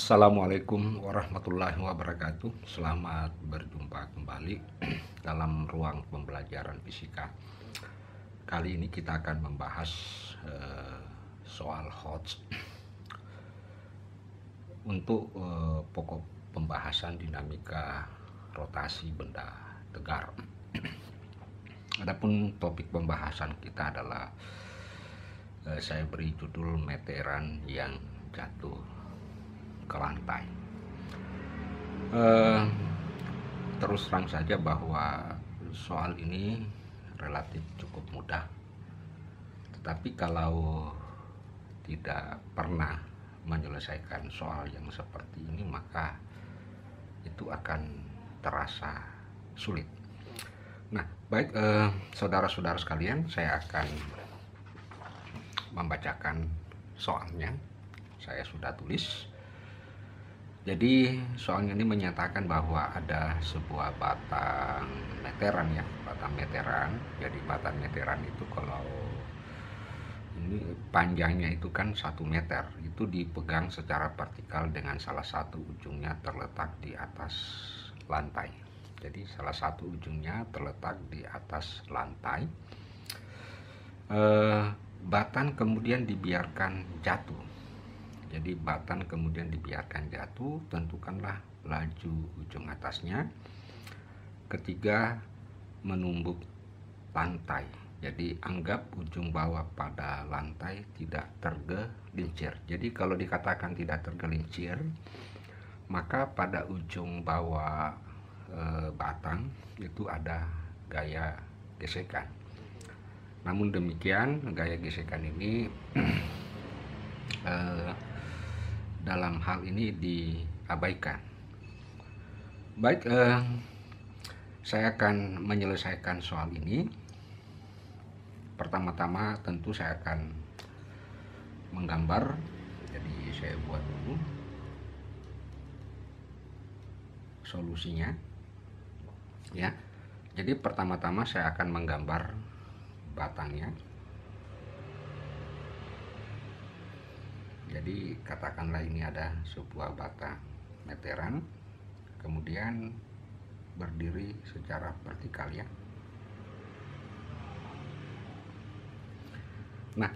Assalamualaikum warahmatullahi wabarakatuh. Selamat berjumpa kembali dalam ruang pembelajaran fisika. Kali ini kita akan membahas soal Hodge untuk pokok pembahasan dinamika rotasi benda tegar. Adapun topik pembahasan kita adalah saya beri judul meteran yang jatuh ke lantai. Terus terang saja bahwa soal ini relatif cukup mudah, tetapi kalau tidak pernah menyelesaikan soal yang seperti ini maka itu akan terasa sulit. Nah, baik saudara-saudara sekalian, saya akan membacakan soalnya. Saya sudah tulis. Jadi soalnya ini menyatakan bahwa ada sebuah batang meteran ya, batang meteran. Jadi batang meteran itu kalau ini panjangnya itu kan 1 meter, itu dipegang secara vertikal dengan salah satu ujungnya terletak di atas lantai. Jadi salah satu ujungnya terletak di atas lantai. Batang kemudian dibiarkan jatuh. Jadi batang kemudian dibiarkan jatuh, tentukanlah laju ujung atasnya. Ketiga, menumbuk lantai. Jadi anggap ujung bawah pada lantai tidak tergelincir. Jadi kalau dikatakan tidak tergelincir, maka pada ujung bawah batang itu ada gaya gesekan. Namun demikian, gaya gesekan ini dalam hal ini diabaikan. Baik, saya akan menyelesaikan soal ini. Pertama-tama tentu saya akan menggambar. Jadi saya buat dulu solusinya ya. Jadi pertama-tama saya akan menggambar batangnya. Jadi katakanlah ini ada sebuah batang meteran, kemudian berdiri secara vertikal ya. Nah,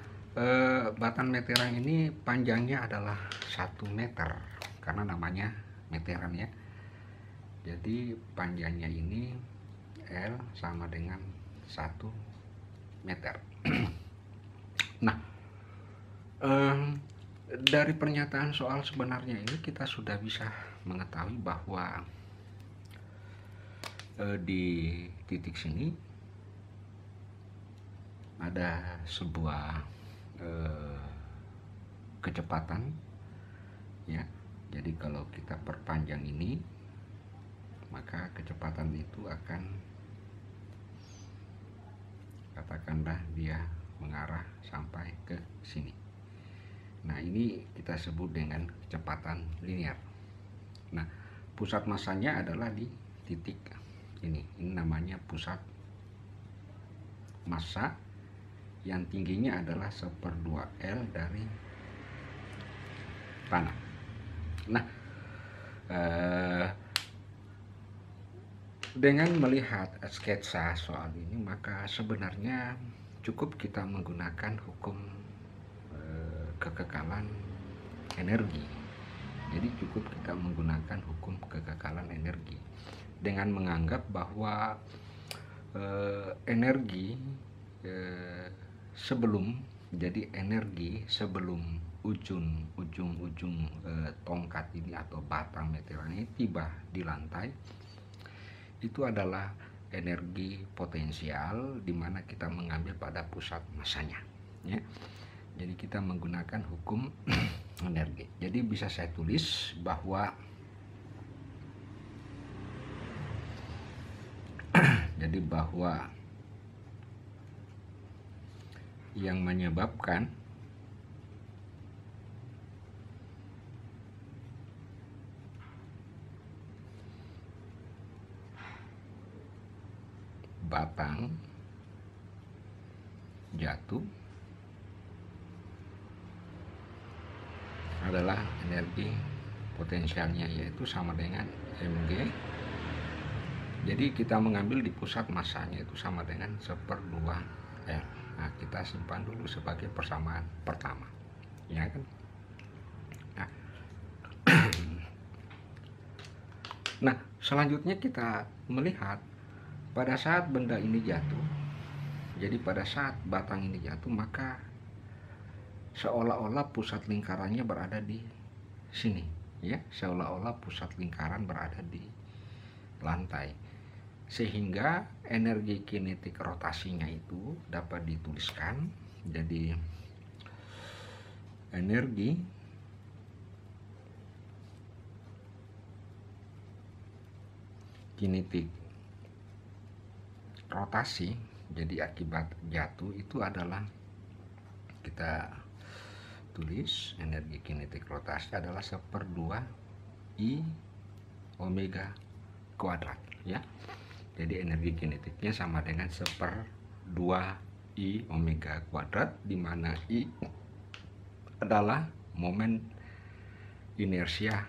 batang meteran ini panjangnya adalah 1 meter karena namanya meteran ya. Jadi panjangnya ini L sama dengan 1 meter. Nah, dari pernyataan soal sebenarnya ini kita sudah bisa mengetahui bahwa di titik sini ada sebuah kecepatan ya. Jadi kalau kita perpanjang ini, maka kecepatan itu akan, katakanlah dia mengarah sampai ke sini. Nah, ini kita sebut dengan kecepatan linear. Nah, pusat masanya adalah di titik ini. Ini namanya pusat massa yang tingginya adalah 1/2 L dari tanah. Nah, dengan melihat sketsa soal ini, maka sebenarnya cukup kita menggunakan hukum kekekalan energi. Jadi cukup kita menggunakan hukum kekekalan energi dengan menganggap bahwa energi sebelum ujung tongkat ini atau batang meteran ini tiba di lantai, itu adalah energi potensial di mana kita mengambil pada pusat masanya ya. Jadi kita menggunakan hukum energi. Jadi bisa saya tulis bahwa yang menyebabkan batang jatuh adalah energi potensialnya yaitu sama dengan mg. Jadi kita mengambil di pusat masanya itu sama dengan 1/2 L. Nah, kita simpan dulu sebagai persamaan pertama, ya kan? Nah, nah, selanjutnya kita melihat pada saat benda ini jatuh. Jadi pada saat batang ini jatuh, maka seolah-olah pusat lingkarannya berada di sini, ya, seolah-olah pusat lingkaran berada di lantai, sehingga energi kinetik rotasinya itu dapat dituliskan jadi energi kinetik rotasi. Jadi akibat jatuh itu adalah, kita tulis energi kinetik rotasi adalah 1/2 I omega kuadrat, ya. Jadi energi kinetiknya sama dengan 1/2 I omega kuadrat, di mana I adalah momen inersia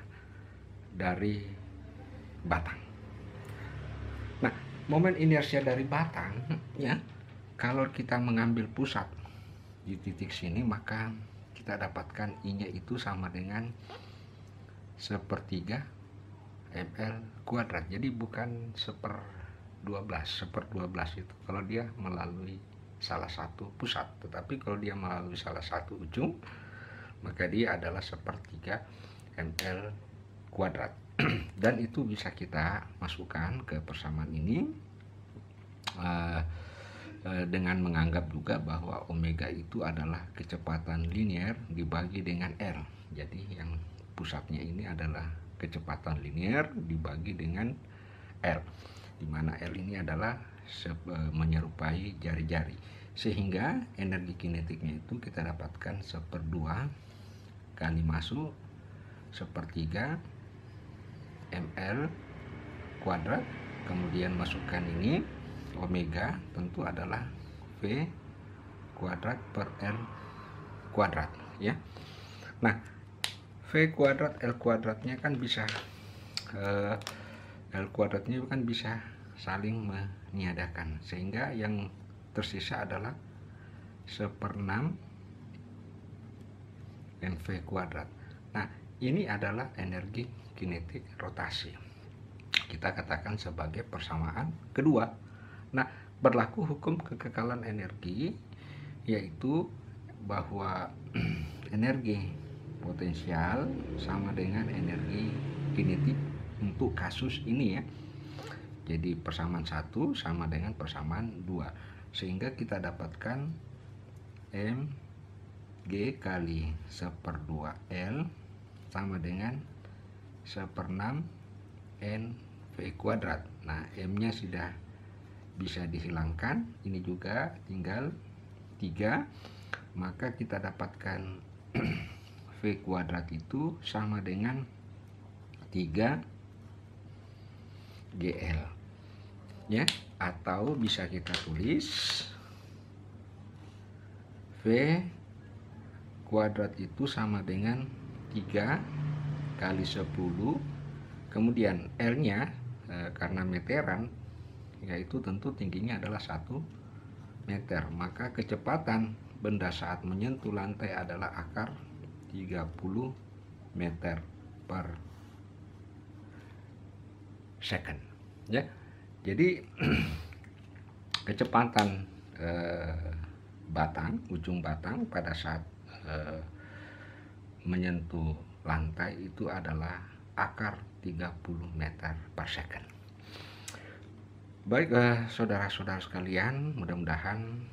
dari batang. Nah, momen inersia dari batang, ya, kalau kita mengambil pusat di titik sini, maka kita dapatkan I-nya itu sama dengan 1/3 ml kuadrat. Jadi bukan 1/12 itu kalau dia melalui salah satu pusat, tetapi kalau dia melalui salah satu ujung, maka dia adalah 1/3 ml kuadrat. Dan itu bisa kita masukkan ke persamaan ini dengan menganggap juga bahwa omega itu adalah kecepatan linear dibagi dengan L. Jadi yang pusatnya ini adalah kecepatan linear dibagi dengan L, di mana L ini adalah menyerupai jari-jari, sehingga energi kinetiknya itu kita dapatkan 1/2 kali masuk 1/3 ml kuadrat, kemudian masukkan ini omega tentu adalah V kuadrat per L kuadrat, ya. Nah, V kuadrat L kuadratnya kan bisa L kuadratnya kan bisa saling meniadakan, sehingga yang tersisa adalah 1/6 mv kuadrat. Nah, ini adalah energi kinetik rotasi, kita katakan sebagai persamaan kedua. Nah, berlaku hukum kekekalan energi, yaitu bahwa energi potensial sama dengan energi kinetik untuk kasus ini, ya. Jadi persamaan 1 sama dengan persamaan 2, sehingga kita dapatkan mg kali 1/2 L sama dengan 1/6 nv kuadrat. Nah, m-nya sudah bisa dihilangkan, ini juga tinggal 3, maka kita dapatkan V kuadrat itu sama dengan 3 GL, ya, atau bisa kita tulis V kuadrat itu sama dengan 3 kali 10, kemudian L-nya karena meteran, yaitu tentu tingginya adalah 1 meter, maka kecepatan benda saat menyentuh lantai adalah akar 30 meter per second, ya. Jadi kecepatan batang, ujung batang pada saat menyentuh lantai itu adalah akar 30 meter per second. Baik, saudara-saudara sekalian, mudah-mudahan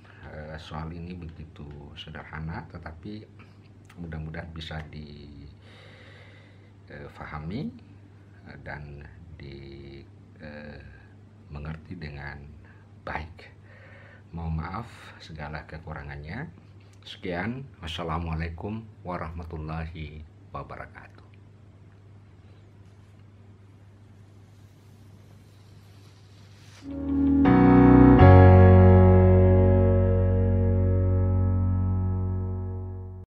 soal ini begitu sederhana, tetapi mudah-mudahan bisa difahami dan dimengerti dengan baik. Mohon maaf segala kekurangannya. Sekian, wassalamualaikum warahmatullahi wabarakatuh.